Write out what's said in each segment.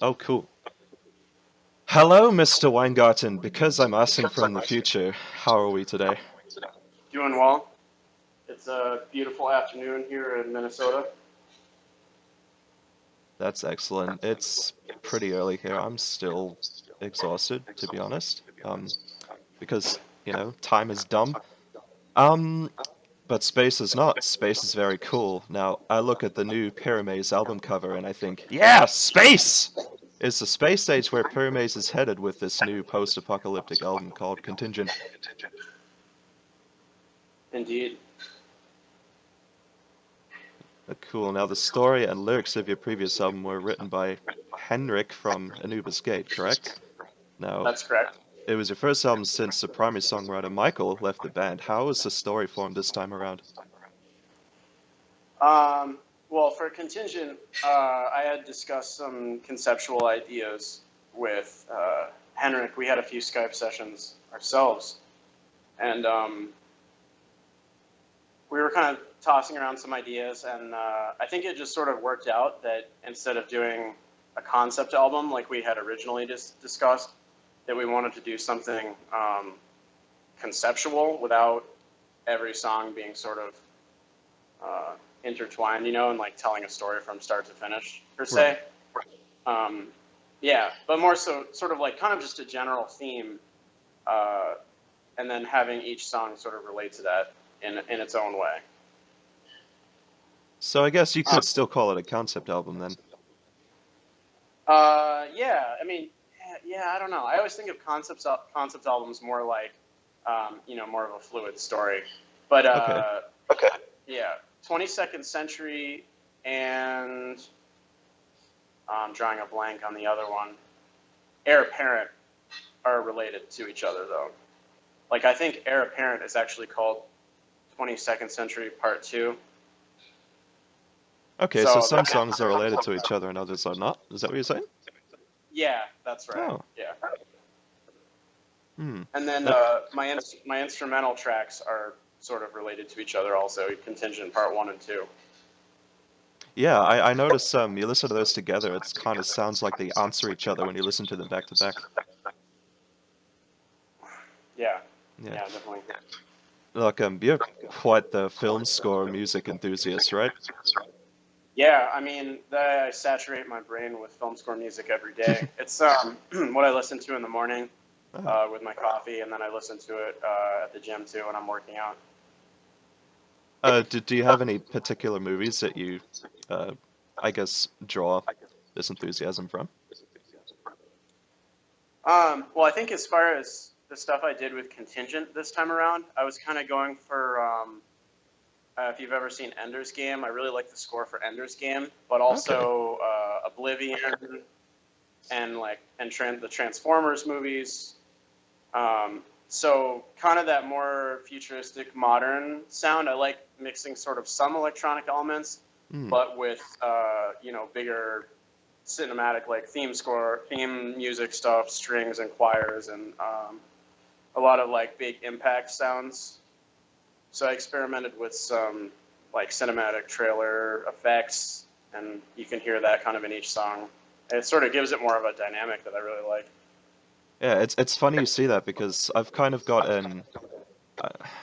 Oh, cool. Hello, Mr. Weingarten. Because I'm asking from the future, how are we today? Doing well. It's a beautiful afternoon here in Minnesota. That's excellent. It's pretty early here. I'm still exhausted, to be honest. Because, time is dumb. Um, but space is not. Space is very cool. Now, I look at the new Pyramaze album cover and I think, yeah, space! It's the space stage where Pyramaze is headed with this new post-apocalyptic album called Contingent. Indeed. Cool. Now, the story and lyrics of your previous album were written by Henrik from Anubis Gate, correct? Now, That's correct. it was your first album since the primary songwriter Michael left the band. How was the story formed this time around? Well, for Contingent, I had discussed some conceptual ideas with Henrik. We had a few Skype sessions ourselves, and we were kind of tossing around some ideas, and I think it just sort of worked out that instead of doing a concept album like we had originally discussed, that we wanted to do something conceptual without every song being sort of intertwined, and like telling a story from start to finish, per se. Yeah, but more so sort of like kind of just a general theme, and then having each song sort of relate to that in its own way. So I guess you could still call it a concept album then. Yeah, I mean, yeah, I don't know. I always think of concept albums more like, more of a fluid story. But Okay. yeah, 22nd Century and I'm drawing a blank on the other one. Heir Apparent are related to each other though. Like I think Heir Apparent is actually called 22nd Century Part 2. Okay, so some songs are related to each other and others are not. Is that what you're saying? Yeah, that's right. Oh. Yeah. Hmm. And then my instrumental tracks are sort of related to each other also, Contingent Part 1 and 2. Yeah, I noticed you listen to those together, it kind of sounds like they answer each other when you listen to them back to back. Yeah. Yeah. Yeah, definitely. Look, you're quite the film score music enthusiast, right? Yeah, I mean, I saturate my brain with film score music every day. It's what I listen to in the morning with my coffee, and then I listen to it at the gym too when I'm working out. Do you have any particular movies that you, I guess, draw this enthusiasm from? Well, I think as far as the stuff I did with Contingent this time around, I was kind of going for, if you've ever seen Ender's Game, I really like the score for Ender's Game, but also Oblivion and the Transformers movies. So kind of that more futuristic, modern sound. I like mixing sort of some electronic elements, but with bigger cinematic theme music stuff, strings and choirs, and a lot of big impact sounds. So I experimented with some cinematic trailer effects, and you can hear that kind of in each song. It sort of gives it more of a dynamic that I really like. Yeah, it's funny you see that because I've kind of got an,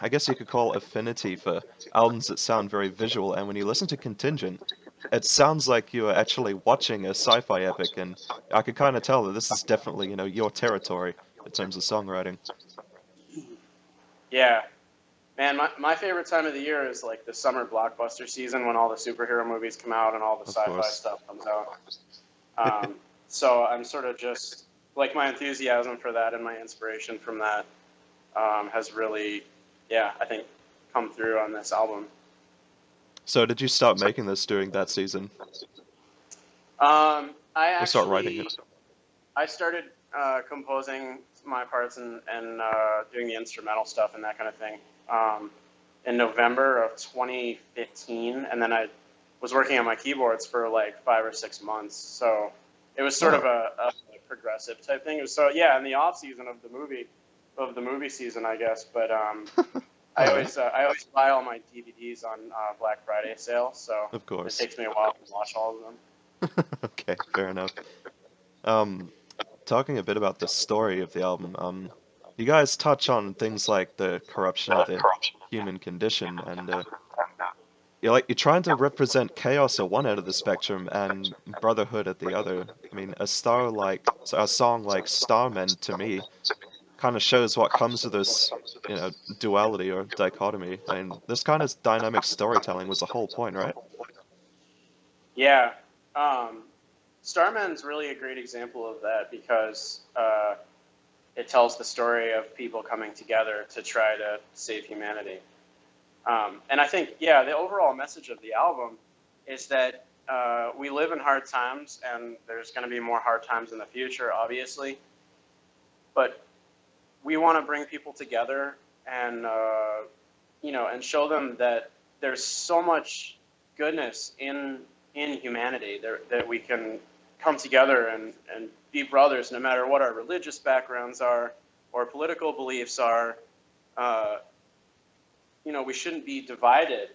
I guess you could call affinity for albums that sound very visual, and when you listen to Contingent, it sounds like you are actually watching a sci-fi epic, and I could kind of tell that this is definitely, your territory in terms of songwriting. Yeah. Man, my favorite time of the year is the summer blockbuster season when all the superhero movies come out and all the sci-fi stuff comes out. So I'm sort of just my enthusiasm for that and my inspiration from that has really, I think, come through on this album. So did you start making this during that season? Or start writing it? I started composing my parts and doing the instrumental stuff and that kind of thing in November of 2015, and then I was working on my keyboards for 5 or 6 months. So it was sort of a progressive type thing. It was in the off season of the movie season, I guess. But I always buy all my DVDs on Black Friday sale, so of course it takes me a while to watch all of them. Okay, fair enough. Um, talking a bit about the story of the album, you guys touch on things like the corruption of the human condition, and you're trying to represent chaos at one end of the spectrum and brotherhood at the other. I mean, a song like Starman to me kind of shows what comes with this, duality or dichotomy. I mean, this kind of dynamic storytelling was the whole point, right? Yeah. Starman's really a great example of that because it tells the story of people coming together to try to save humanity. And I think, yeah, the overall message of the album is that we live in hard times, and there's going to be more hard times in the future, obviously. But we want to bring people together and, and show them that there's so much goodness in humanity that we can come together and be brothers no matter what our religious backgrounds are or political beliefs are. We shouldn't be divided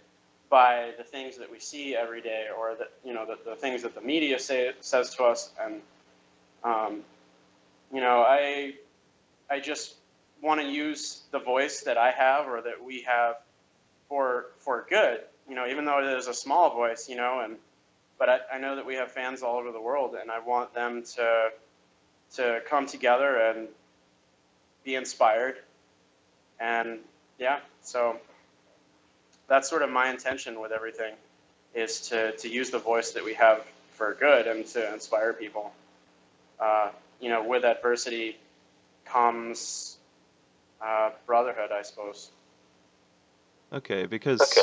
by the things that we see every day or the things that the media says to us. And, I just want to use the voice that I have or that we have for good, even though it is a small voice, but I know that we have fans all over the world, and I want them to come together and be inspired. And yeah, so that's sort of my intention with everything, is to use the voice that we have for good and to inspire people. With adversity comes brotherhood, I suppose. Okay, because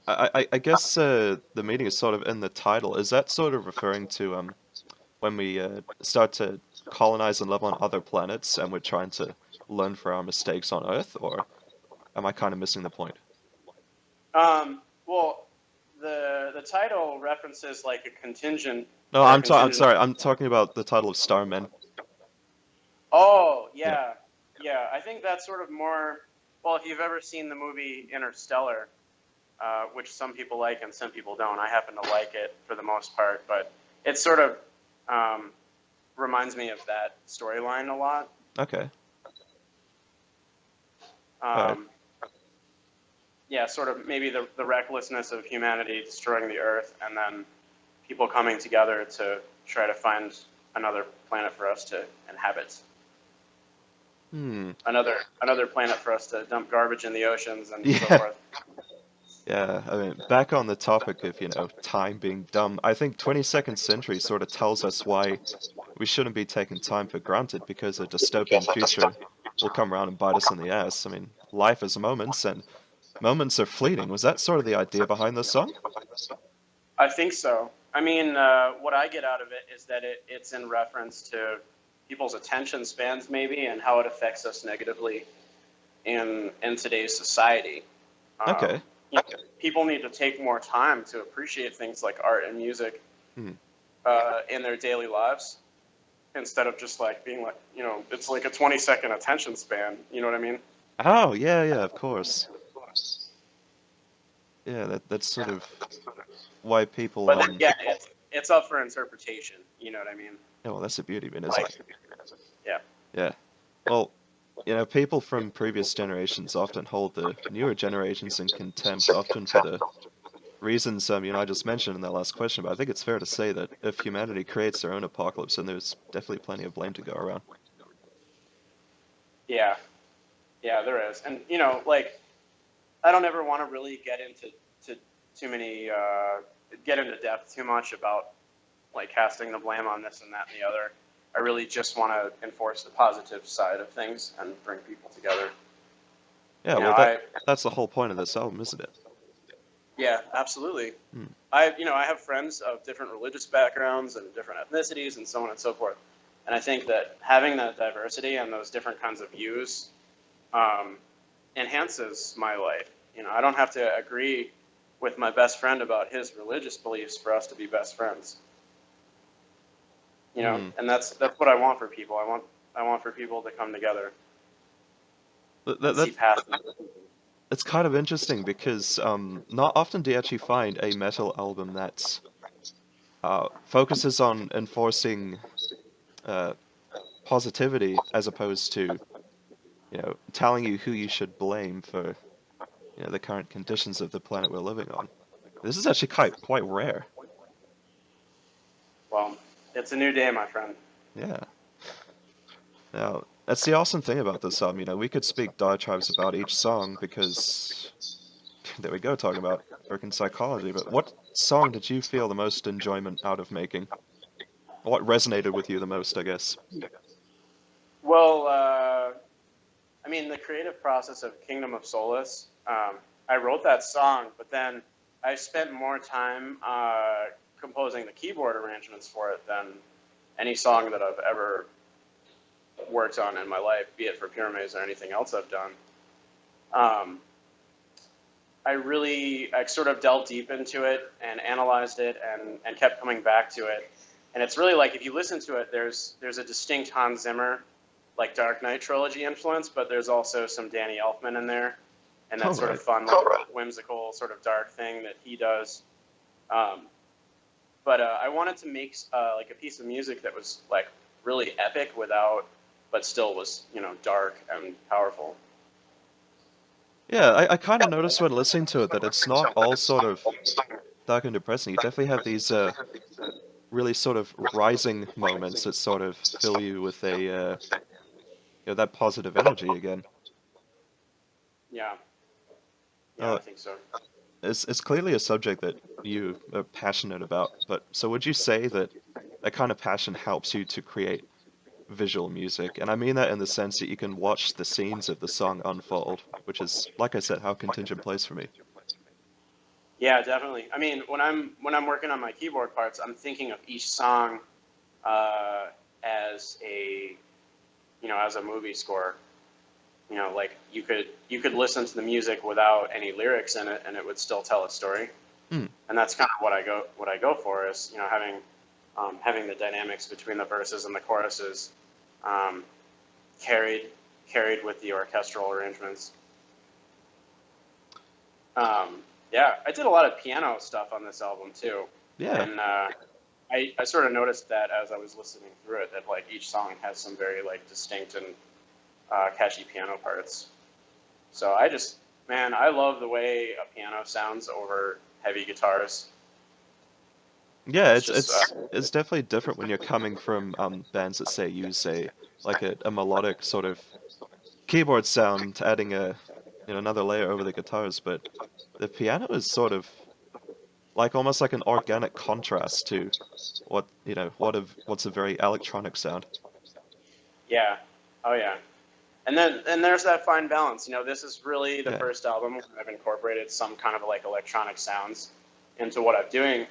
I guess the meaning is sort of in the title. Is that sort of referring to when we start to colonize and live on other planets and we're trying to learn from our mistakes on Earth, or am I kind of missing the point? Well, the title references like a contingent. No, Or a I'm contingent. sorry. I'm talking about the title of Starman. Oh, Yeah. yeah. I think that's sort of more. Well, if you've ever seen the movie Interstellar, which some people like and some people don't, I happen to like it for the most part, but it sort of reminds me of that storyline a lot. Okay. Alright. Yeah, sort of maybe the recklessness of humanity destroying the Earth, and then people coming together to try to find another planet for us to inhabit. Another planet for us to dump garbage in the oceans and so forth. Yeah, I mean, back on the topic of, time being dumb, I think 22nd Century sort of tells us why we shouldn't be taking time for granted, because a dystopian future will come around and bite us in the ass. I mean, life is moments, and moments are fleeting. Was that sort of the idea behind the song? I think so. I mean, what I get out of it is that it's in reference to people's attention spans, maybe, and how it affects us negatively in today's society. Okay. People need to take more time to appreciate things like art and music in their daily lives, instead of just like being like, it's like a 20-second attention span. You know what I mean? Oh, yeah, of course. Yeah, that's sort of why people. But then, yeah, it's up for interpretation. You know what I mean? Yeah, well, that's the beauty of it, isn't it? Yeah. Yeah. Well, people from previous generations often hold the newer generations in contempt, often for the reasons I just mentioned in that last question. But I think it's fair to say that if humanity creates their own apocalypse, then there's definitely plenty of blame to go around. Yeah, there is, and I don't ever want to really get into too many get into depth too much about like casting the blame on this and that and the other. I really just want to enforce the positive side of things and bring people together. Yeah, well, that's the whole point of this album, isn't it? Yeah, absolutely. I have friends of different religious backgrounds and different ethnicities and so on and so forth. And I think that having that diversity and those different kinds of views enhances my life. I don't have to agree with my best friend about his religious beliefs for us to be best friends. And that's what I want for people. I want for people to come together. It's kind of interesting because not often do you actually find a metal album that focuses on enforcing positivity as opposed to, telling you who you should blame for, the current conditions of the planet we're living on. This is actually quite rare. Well, it's a new day, my friend. Yeah. Now, that's the awesome thing about this album. We could speak diatribes about each song because there we go, talking about freaking psychology. But what song did you feel the most enjoyment out of making? What resonated with you the most, I guess? Well, I mean, the creative process of Kingdom of Solace, I wrote that song, but then I spent more time composing the keyboard arrangements for it than any song that I've ever worked on in my life, be it for Pyramaze or anything else I've done. I sort of delved deep into it and analyzed it and kept coming back to it. And it's really like, if you listen to it, there's a distinct Hans Zimmer, like Dark Knight trilogy influence, but there's also some Danny Elfman in there, and that sort of fun, whimsical, sort of dark thing that he does. But I wanted to make like a piece of music that was like really epic but still was, dark and powerful. Yeah, I kind of noticed when listening to it that it's not all sort of dark and depressing. You definitely have these really sort of rising moments that sort of fill you with that positive energy again. Yeah. Yeah, I think so. It's clearly a subject that you are passionate about, but so would you say that kind of passion helps you to create visual music? And I mean that in the sense that you can watch the scenes of the song unfold, which is, like I said, how Contingent plays for me. Yeah, definitely. I mean, when I'm working on my keyboard parts, I'm thinking of each song as a movie score. Like you could listen to the music without any lyrics in it, and it would still tell a story. And that's kind of what I go for is having the dynamics between the verses and the choruses carried with the orchestral arrangements. Yeah, I did a lot of piano stuff on this album too. Yeah. And I sort of noticed that as I was listening through it, that like each song has some very like distinct and catchy piano parts. So I love the way a piano sounds over heavy guitars. Yeah, it's definitely different when you're coming from bands that say use a melodic sort of keyboard sound, adding another layer over the guitars, but the piano is sort of like almost like an organic contrast to what's a very electronic sound. Yeah. Oh yeah. And there's that fine balance. This is really the first album where I've incorporated some kind of like electronic sounds into what I'm doing.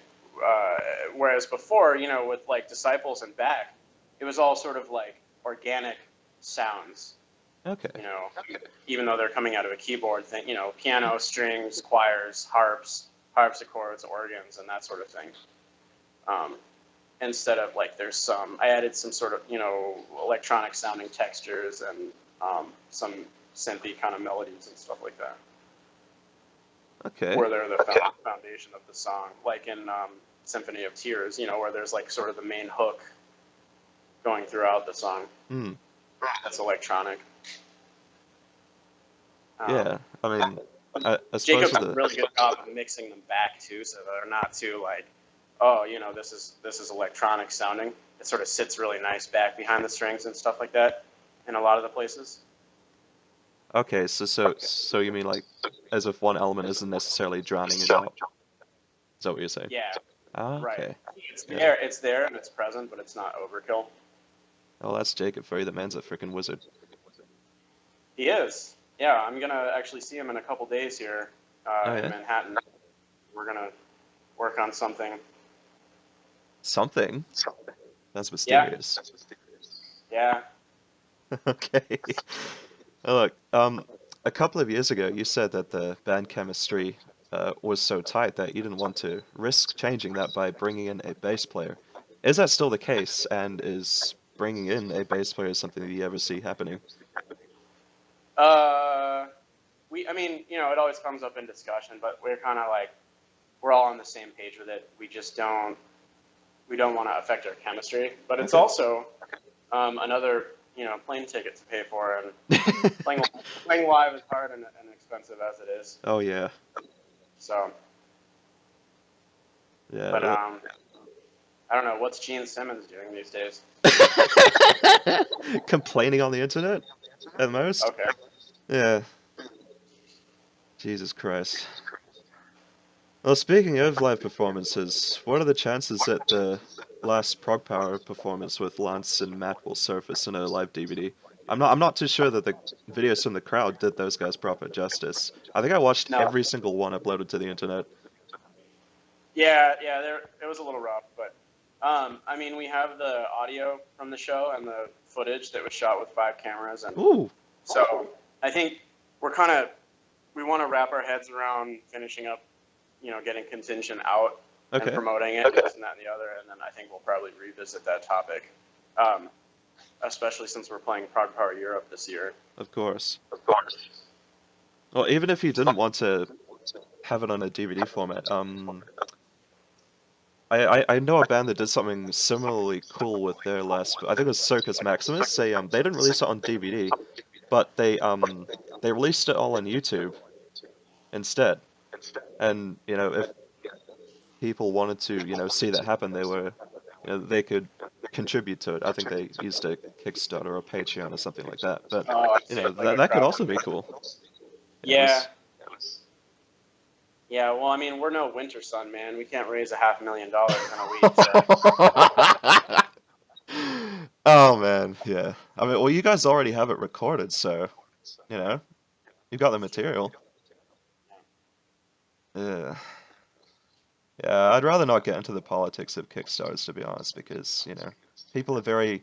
Whereas before, with like Disciples and Back, it was all sort of like organic sounds. Okay. Even though they're coming out of a keyboard thing, piano, strings, choirs, harpsichords, organs, and that sort of thing. Instead of like I added some sort of, electronic sounding textures and some synthy kind of melodies and stuff like that. Okay. Where they're the foundation of the song, like in Symphony of Tears, where there's like sort of the main hook going throughout the song. That's electronic. Yeah, I mean, I suppose Jacob's done a really good job of mixing them back too, so they're not too like, oh, this is electronic sounding. It sort of sits really nice back behind the strings and stuff like that in a lot of the places. Okay, so you mean like as if one element isn't necessarily drowning it out? Is that what you're saying? Yeah. Okay. Right. It's there and it's present, but it's not overkill. Oh, that's Jacob for you. The man's a freaking wizard. He is. Yeah, I'm gonna actually see him in a couple days here in Manhattan. We're gonna work on something. Something? That's mysterious. Yeah. Okay. Oh, look, a couple of years ago, you said that the band chemistry was so tight that you didn't want to risk changing that by bringing in a bass player. Is that still the case? And is bringing in a bass player something that you ever see happening? It always comes up in discussion, but we're kind of like, we're all on the same page with it. We don't want to affect our chemistry, but it's also, another plane ticket to pay for, and playing live is hard and expensive as it is. Oh yeah. So. Yeah. But I don't know, what's Gene Simmons doing these days? Complaining on the internet, at most. Okay. Yeah. Jesus Christ. Well, speaking of live performances, what are the chances that the last Prog Power performance with Lance and Matt will surface in a live DVD? I'm not too sure that the videos from the crowd did those guys proper justice. I think I watched every single one uploaded to the internet. Yeah, it was a little rough, but I mean, we have the audio from the show and the footage that was shot with 5 cameras, and Ooh. So I think we want to wrap our heads around finishing up, getting Contingent out and promoting it, this and that and the other, and then I think we'll probably revisit that topic, especially since we're playing Prog Power Europe this year. Of course. Well, even if you didn't want to have it on a DVD format, I know a band that did something similarly cool with their last. I think it was Circus Maximus. They didn't release it on DVD, but they released it all on YouTube instead. And if people wanted to see that happen, they could contribute to it. I think they used a Kickstarter or a Patreon or something like that. But that could also be cool. Yeah. Yeah, well, I mean, we're no Winter Sun, man. We can't raise $500,000 in a week. So. Oh man, yeah. I mean, well, you guys already have it recorded, so you've got the material. Yeah. Yeah, I'd rather not get into the politics of Kickstarters, to be honest, because people are very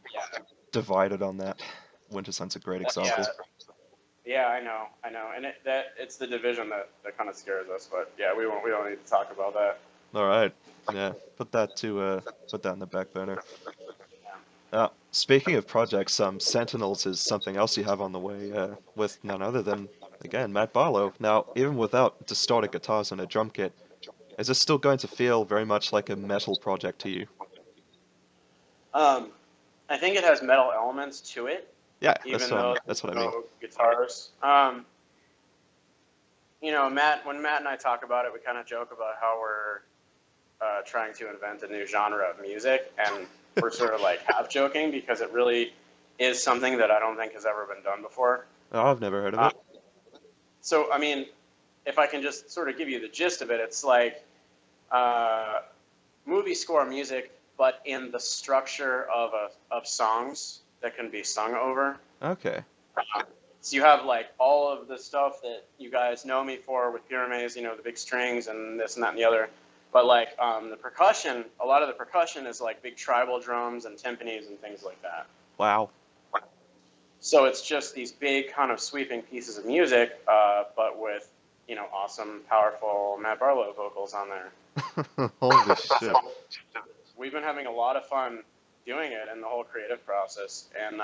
divided on that. Winter Sun's a great example. Yeah, I know, and it's the division that kind of scares us. But yeah, we don't need to talk about that. All right, yeah, put that in the back burner. Speaking of projects, Sentinels is something else you have on the way with none other than, again, Matt Barlow. Now, even without distorted guitars and a drum kit, is this still going to feel very much like a metal project to you? I think it has metal elements to it. Yeah, that's what I mean. Guitars. When Matt and I talk about it, we kind of joke about how we're trying to invent a new genre of music, and we're sort of like half joking because it really is something that I don't think has ever been done before. Oh, I've never heard of it. So, I mean, if I can just sort of give you the gist of it, it's like movie score music, but in the structure of songs that can be sung over. Okay. So you have like all of the stuff that you guys know me for with Pyramaze, the big strings and this and that and the other. But like the percussion, a lot of the percussion is like big tribal drums and timpanis and things like that. Wow. So it's just these big kind of sweeping pieces of music, but with awesome, powerful Matt Barlow vocals on there. Holy shit. We've been having a lot of fun doing it in the whole creative process, and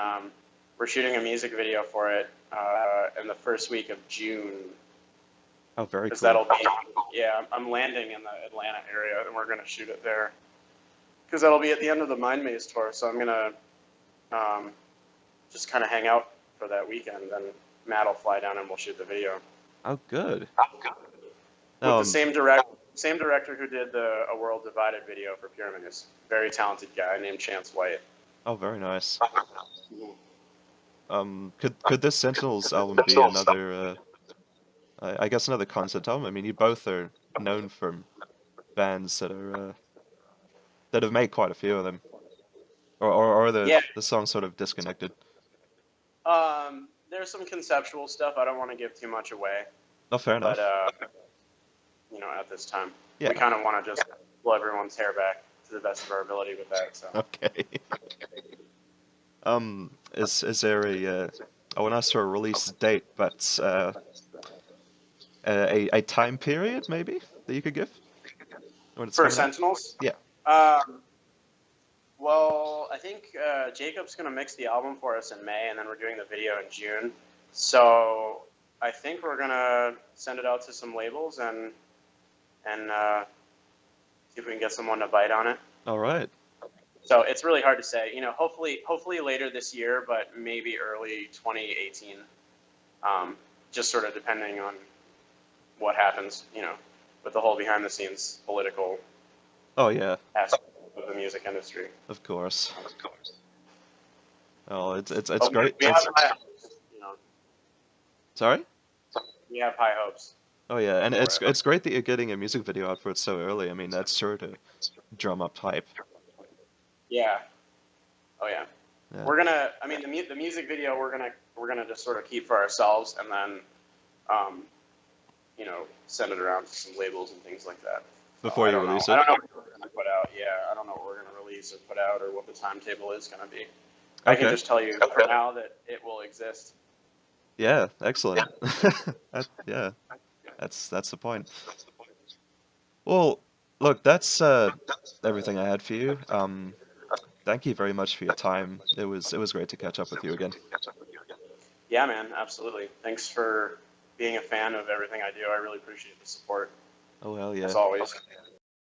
we're shooting a music video for it in the first week of June. Oh, very cool. That'll be, I'm landing in the Atlanta area, and we're going to shoot it there. Because that'll be at the end of the Mind Maze tour, so I'm going to just kind of hang out for that weekend, and Matt will fly down and we'll shoot the video. Oh, good. With the same director who did A World Divided video for Pyramaze. Very talented guy named Chance White. Oh, very nice. Could this Sentinels album be another, I guess another concept album? I mean, you both are known from bands that have made quite a few of them. Or are the songs sort of disconnected? There's some conceptual stuff. I don't want to give too much away. Oh, fair enough. But, at this time, we kind of want to just blow everyone's hair back to the best of our ability with that. So. Okay. Is there I won't ask for a release date, but a time period maybe that you could give? For Sentinels? Yeah. Well, I think Jacob's going to mix the album for us in May, and then we're doing the video in June. So I think we're going to send it out to some labels and see if we can get someone to bite on it. All right. So it's really hard to say. Hopefully later this year, but maybe early 2018. Just sort of depending on what happens, with the whole behind the scenes political Oh yeah, aspect of the music industry. of course. Oh, it's But great. we have high hopes, Sorry? we have high hopes. Oh yeah, and for it's it. great that you're getting a music video out for it so early. I mean, that's sure to drum up hype. Yeah. Oh yeah. Yeah. We're gonna. I mean, the music video we're gonna just sort of keep for ourselves, and then, send it around to some labels and things like that. Before you release it? I don't know what we're gonna put out. Yeah, I don't know what we're gonna release or put out, or what the timetable is gonna be. I can Okay. just tell you for now that it will exist. Yeah, excellent. Yeah, that's the point. Well, look, that's everything I had for you. Thank you very much for your time. It was great to catch up with you again. Yeah, man, absolutely. Thanks for being a fan of everything I do. I really appreciate the support. Oh hell yeah. As always.